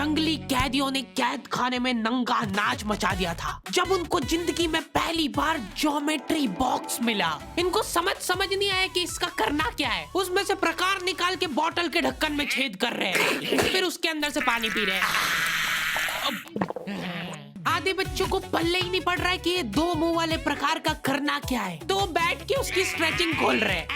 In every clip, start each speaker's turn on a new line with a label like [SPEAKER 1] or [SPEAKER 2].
[SPEAKER 1] जंगली कैदियों ने कैद खाने में नंगा नाच मचा दिया था जब उनको जिंदगी में पहली बार ज्योमेट्री बॉक्स मिला। इनको समझ नहीं आया कि इसका करना क्या है। उसमें से प्रकार निकाल के बोतल के ढक्कन में छेद कर रहे हैं, फिर उसके अंदर से पानी पी रहे हैं। आधे बच्चों को पल्ले ही नहीं पड़ रहा है कि ये दो मुंह वाले प्रकार का करना क्या है, तो बैठ के उसकी स्ट्रेचिंग खोल रहे हैं।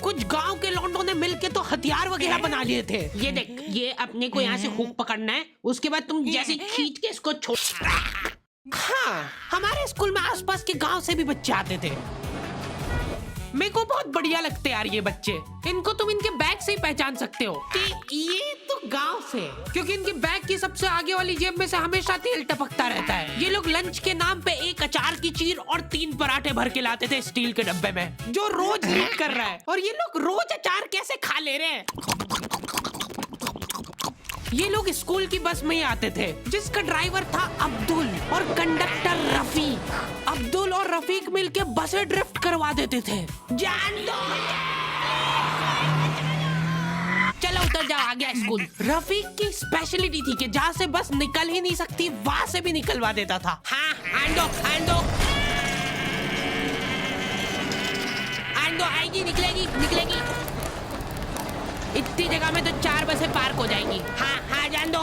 [SPEAKER 1] कुछ गांव के लौंडों ने मिलके तो हथियार वगैरह बना लिए थे। ये देख, ये अपने को यहाँ से हुक पकड़ना है, उसके बाद तुम जैसे खींच के इसको छोड़। हाँ, हमारे स्कूल में आसपास के गांव से भी बच्चे आते थे। मेरे को बहुत बढ़िया लगते यार ये बच्चे। इनको तुम इनके बैग से ही पहचान सकते हो कि ये तो गांव से, क्योंकि इनके बैग की सबसे आगे वाली जेब में से हमेशा तेल टपकता रहता है। ये लोग लंच के नाम पे एक अचार की चीर और 3 पराठे भर के लाते थे स्टील के डब्बे में, जो रोज लीक कर रहा है। और ये लोग रोज अचार कैसे खा ले रहे हैं। ये लोग स्कूल की बस में ही आते थे, जिसका ड्राइवर था अब्दुल और कंडक्टर रफीक। अब्दुल और रफीक मिलके बसें ड्रिफ्ट करवा देते थे। जान दो, चलो उतर जाओ, आ गया स्कूल। रफीक की स्पेशलिटी थी कि जहाँ से बस निकल ही नहीं सकती वहाँ से भी निकलवा देता था। हाँ, आंदो आएगी, निकलेगी। इतनी जगह में तो 4 बसें पार्क हो जाएंगी। हाँ, जान दो।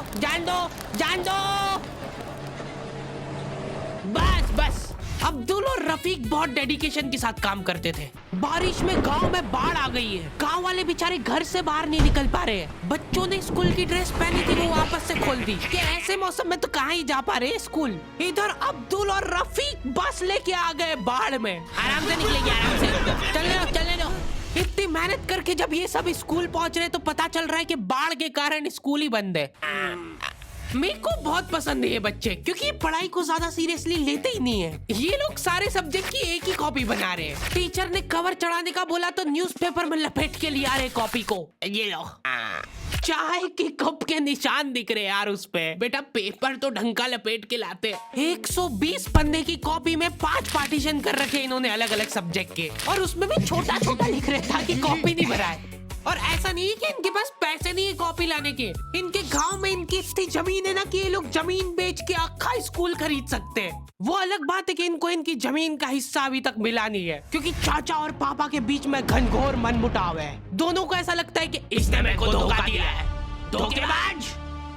[SPEAKER 1] बस। अब्दुल और रफीक बहुत डेडिकेशन के साथ काम करते थे। बारिश में गांव में बाढ़ आ गई है, गांव वाले बेचारे घर से बाहर नहीं निकल पा रहे हैं। बच्चों ने स्कूल की ड्रेस पहनी थी, वो वापस से खोल दी कि ऐसे मौसम में तो कहाँ ही जा पा रहे हैं स्कूल। इधर अब्दुल और रफीक बस लेके आ गए बाढ़ में। आराम से निकलेगी, आराम से चलने दो। इतनी मेहनत करके जब ये सब स्कूल पहुंच रहे तो पता चल रहा है कि बाढ़ के कारण स्कूल ही बंद है। मेरे को बहुत पसंद है ये बच्चे, क्योंकि ये पढ़ाई को ज्यादा सीरियसली लेते ही नहीं है। ये लोग सारे सब्जेक्ट की एक ही कॉपी बना रहे हैं। टीचर ने कवर चढ़ाने का बोला तो न्यूज़पेपर में लपेट के लिया रहे कॉपी को। ये लो, चाय के कप के निशान दिख रहे यार उस पे। बेटा पेपर तो ढंग का लपेट के लाते। 120 पन्ने की कॉपी में 5 पार्टीशन कर रखे इन्होंने अलग अलग सब्जेक्ट के, और उसमें भी छोटा लिख रहे ताकि कॉपी नहीं भराए। और ऐसा नहीं है कि इनके पास पैसे नहीं है कॉपी लाने के। इनके गांव में इनकी इतनी जमीन है ना कि ये लोग जमीन बेच के अक्खा स्कूल खरीद सकते हैं। वो अलग बात है कि इनको इनकी जमीन का हिस्सा अभी तक मिला नहीं है, क्योंकि चाचा और पापा के बीच में घनघोर मनमुटाव है। दोनों को ऐसा लगता है कि इसने मेरे को धोखा दिया है। धोखेबाज,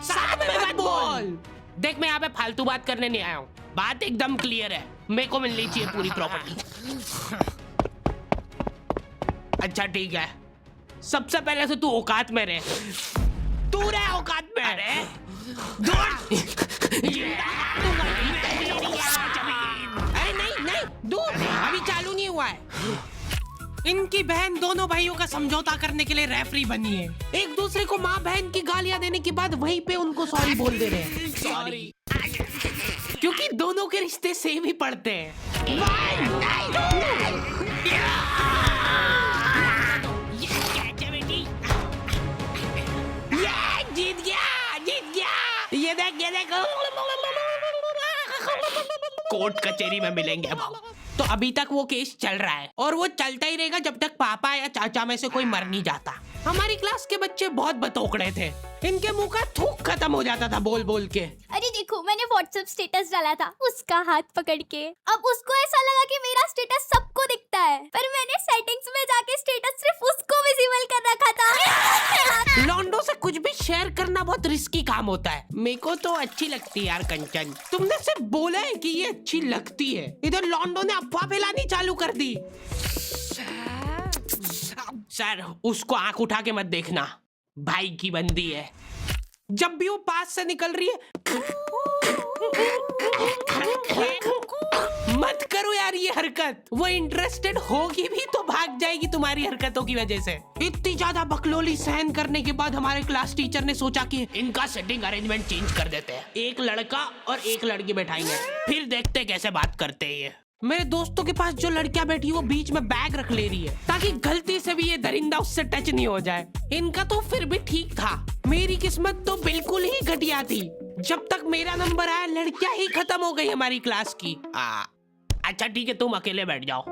[SPEAKER 1] साथ में मत बोल। देख, मैं यहाँ पे फालतू बात करने नहीं आया हूँ, बात एकदम क्लियर है। मेरे को मिलनी चाहिए पूरी प्रॉपर्टी। अच्छा ठीक है, सबसे पहले तो तू औकात में रहे। तू रहे औकात में। अरे नहीं दूर, अभी चालू नहीं हुआ है। इनकी बहन दोनों भाइयों का समझौता करने के लिए रेफरी बनी है। एक दूसरे को माँ बहन की गालियां देने के बाद वहीं पे उनको सॉरी बोल दे रहे हैं। सॉरी, क्योंकि दोनों के रिश्ते सेम ही पड़ते हैं। जीत गया। ये देख कोर्ट कचहरी में मिलेंगे अब। तो अभी तक वो केस चल रहा है और वो चलता ही रहेगा जब तक पापा या चाचा में से कोई मर नहीं जाता। हमारी क्लास के बच्चे बहुत बतौकड़े थे, इनके मुंह का थूक खत्म हो जाता था बोल बोल के।
[SPEAKER 2] अरे देखो, मैंने व्हाट्सएप स्टेटस डाला था उसका हाथ पकड़ के। अब उसको ऐसा लगा कि मेरा स्टेटस सबको दिखता है, पर मैंने सेटिंग्स में जाके स्टेटस सिर्फ उसको विजिबल कर रखा था।
[SPEAKER 1] लॉन्डो से कुछ भी शेयर करना बहुत रिस्की काम होता है। मेरे को तो अच्छी लगती है यार कंचन। तुमने सिर्फ बोला है कि ये अच्छी लगती है, इधर लॉन्डो ने अफवाह फैलानी चालू कर दी। सर, उसको आंख उठा के मत देखना, भाई की बंदी है। जब भी वो पास से निकल रही है मत करो यार ये हरकत। वो इंटरेस्टेड होगी भी तो भाग जाएगी तुम्हारी हरकतों की वजह से। इतनी ज्यादा बकलोली सहन करने के बाद हमारे क्लास टीचर ने सोचा कि इनका सेटिंग अरेंजमेंट चेंज कर देते हैं। एक लड़का और एक लड़की बैठाएंगे, फिर देखते कैसे बात करते हैं ये। मेरे दोस्तों के पास जो लड़कियां बैठी वो बीच में बैग रख ले रही है ताकि गलती से भी ये दरिंदा उससे टच नहीं हो जाए। इनका तो फिर भी ठीक था, मेरी किस्मत तो बिल्कुल ही घटिया थी। जब तक मेरा नंबर आया लड़कियां ही खत्म हो गई हमारी क्लास की। अच्छा ठीक है, तुम अकेले बैठ जाओ।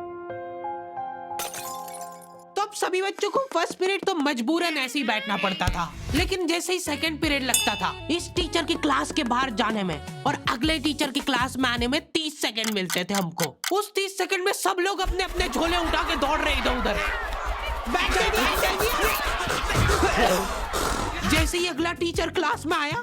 [SPEAKER 1] तो अब सभी बच्चों को फर्स्ट पीरियड तो मजबूरन ऐसे ही बैठना पड़ता था। लेकिन जैसे ही सेकंड पीरियड लगता था इस टीचर की क्लास के बाहर जाने में और अगले टीचर की क्लास में आने में 30 सेकंड मिलते थे हमको। उस 30 सेकंड में सब लोग अपने अपने झोले उठा के दौड़ रहे इधर उधर। जैसे ही अगला टीचर क्लास में आया,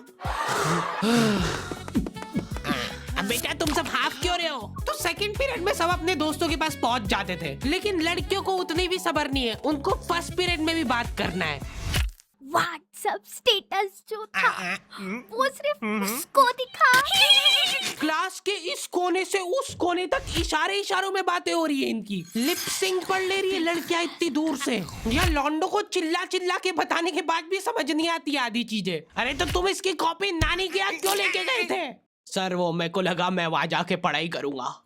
[SPEAKER 1] अब बेटा तुम सब हाफ क्यों रहे हो, तो सेकंड पीरियड में सब अपने दोस्तों के पास पहुंच जाते थे। लेकिन लड़कियों को उतनी भी सब्र नहीं है, उनको फर्स्ट पीरियड में भी बात करना है।
[SPEAKER 2] व्हाट्सएप स्टेटस जो था वो सिर्फ उसको दिखा।
[SPEAKER 1] क्लास के इस कोने से उस कोने तक इशारों में बातें हो रही है इनकी। लिप सिंक पढ़ ले रही है लड़कियां इतनी दूर से। यह लॉन्डो को चिल्ला चिल्ला के बताने के बाद भी समझ नहीं आती आधी चीजें। अरे तो तुम इसकी कॉपी नानी के यहाँ क्यों लेके गए थे? सर वो मेरे को लगा मैं वहां जाके पढ़ाई करूंगा।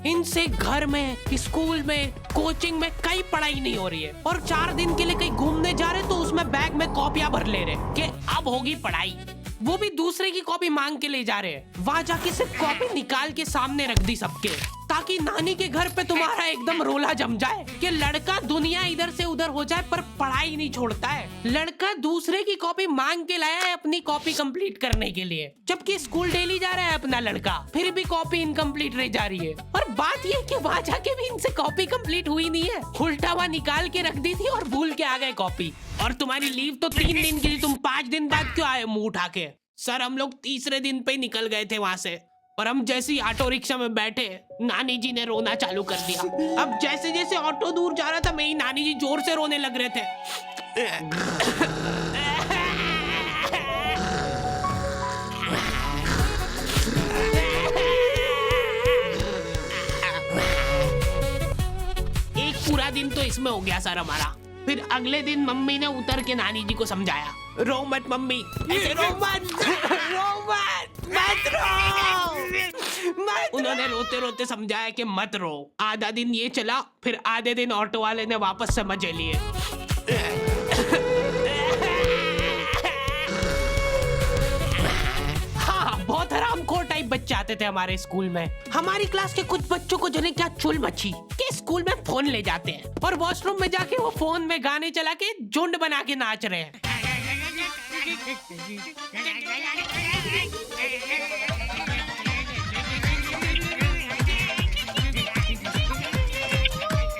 [SPEAKER 1] इनसे घर में, स्कूल में, कोचिंग में कई पढ़ाई नहीं हो रही है और 4 दिन के लिए कहीं घूमने जा रहे तो उसमें बैग में कॉपियां भर ले रहे कि अब होगी पढ़ाई। वो भी दूसरे की कॉपी मांग के ले जा रहे हैं। वहां जाके सिर्फ कॉपी निकाल के सामने रख दी सबके, ताकि नानी के घर पे तुम्हारा एकदम रोला जम जाए कि लड़का दुनिया इधर से उधर हो जाए पर पढ़ाई नहीं छोड़ता है। लड़का दूसरे की कॉपी मांग के लाया है अपनी कॉपी कंप्लीट करने के लिए, जबकि स्कूल डेली जा रहा है अपना लड़का, फिर भी कॉपी इनकम्प्लीट रह जा रही है। और बात ये कि वहां जाके भी इनसे कॉपी कंप्लीट हुई नहीं है, उल्टा हुआ निकाल के रख दी थी और भूल के आ गए कॉपी। और तुम्हारी लीव तो 3 दिन की थी, तुम 5 दिन बाद क्यों आए मुंह उठा के? सर हम लोग तीसरे दिन पे निकल गए थे वहां से और हम जैसे ही ऑटो रिक्शा में बैठे नानी जी ने रोना चालू कर दिया। अब जैसे जैसे ऑटो दूर जा रहा था मेरी नानी जी जोर से रोने लग रहे थे। एक पूरा दिन तो इसमें हो गया सर हमारा। फिर अगले दिन मम्मी ने उतर के नानी जी को समझाया, रो मत मम्मी, ऐसे रो मत, मत रो। उन्होंने रोते रोते समझाया कि मत रो। आधा दिन ये चला, फिर आधे दिन ऑटो वाले ने वापस से मजे लिए। हाँ, बहुत हरामखोर टाइप बच्चे आते थे हमारे स्कूल में। हमारी क्लास के कुछ बच्चों को जने क्या चुल मची कि स्कूल में फोन ले जाते हैं और वॉशरूम में जाके वो फोन में गाने चला के झुंड बना के नाच रहे हैं।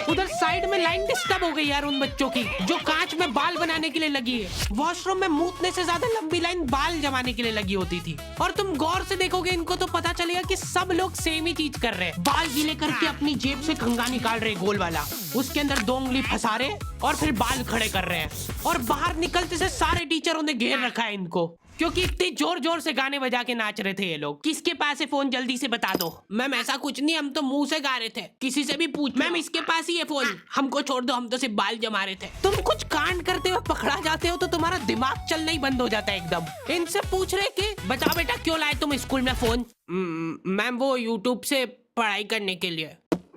[SPEAKER 1] उधर साइड में लाइन डिस्टर्ब हो गई यार उन बच्चों की जो कांच में बाल बनाने के लिए लगी है। वॉशरूम में मूतने से ज्यादा लंबी लाइन बाल जमाने के लिए लगी होती थी। और तुम गौर से देखोगे इनको तो पता चलेगा कि सब लोग सेम ही चीज कर रहे हैं। बाल गीले करके अपनी जेब से कंघा निकाल रहे गोल वाला, उसके अंदर 2 उंगली फंसा रहे और फिर बाल खड़े कर रहे हैं। और बाहर निकलते से सारे टीचरों ने घेर रखा है इनको, क्योंकि इतने जोर जोर से गाने बजा के नाच रहे थे ये लोग। किसके पास है फोन, जल्दी से बता दो। मैम ऐसा कुछ नहीं, हम तो मुंह से गा रहे थे, किसी से भी पूछ। मैम इसके पास ही है फोन, हमको छोड़ दो, हम तो सिर्फ बाल जमा रहे थे। तुम कुछ कांड करते हुए पकड़ा जाते हो तो तुम्हारा दिमाग चलना ही बंद हो जाता है एकदम। इनसे पूछ रहे कि बताओ बेटा क्यों लाए तुम स्कूल में फोन? मैम वो यूट्यूब से पढ़ाई करने के लिए।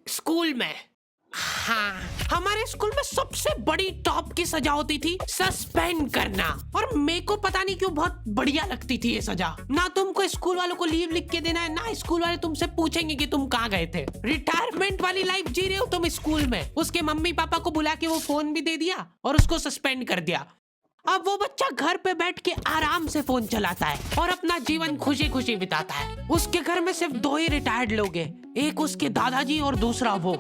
[SPEAKER 1] स्कूल में? हाँ, हमारे स्कूल में सबसे बड़ी टॉप की सजा होती थी सस्पेंड करना। और मेरे को पता नहीं क्यों बहुत बढ़िया लगती थी ये सजा। ना तुमको स्कूल वालों को लीव लिख के देना है, ना स्कूल वाले तुमसे पूछेंगे कि तुम कहाँ गए थे। रिटायरमेंट वाली लाइफ जी रहे हो तुम स्कूल में। उसके मम्मी पापा को बुला के वो फोन भी दे दिया और उसको सस्पेंड कर दिया। अब वो बच्चा घर पे बैठ के आराम से फोन चलाता है और अपना जीवन खुशी खुशी बिताता है। उसके घर में सिर्फ 2 ही रिटायर्ड लोग हैं, एक उसके दादाजी और दूसरा वो।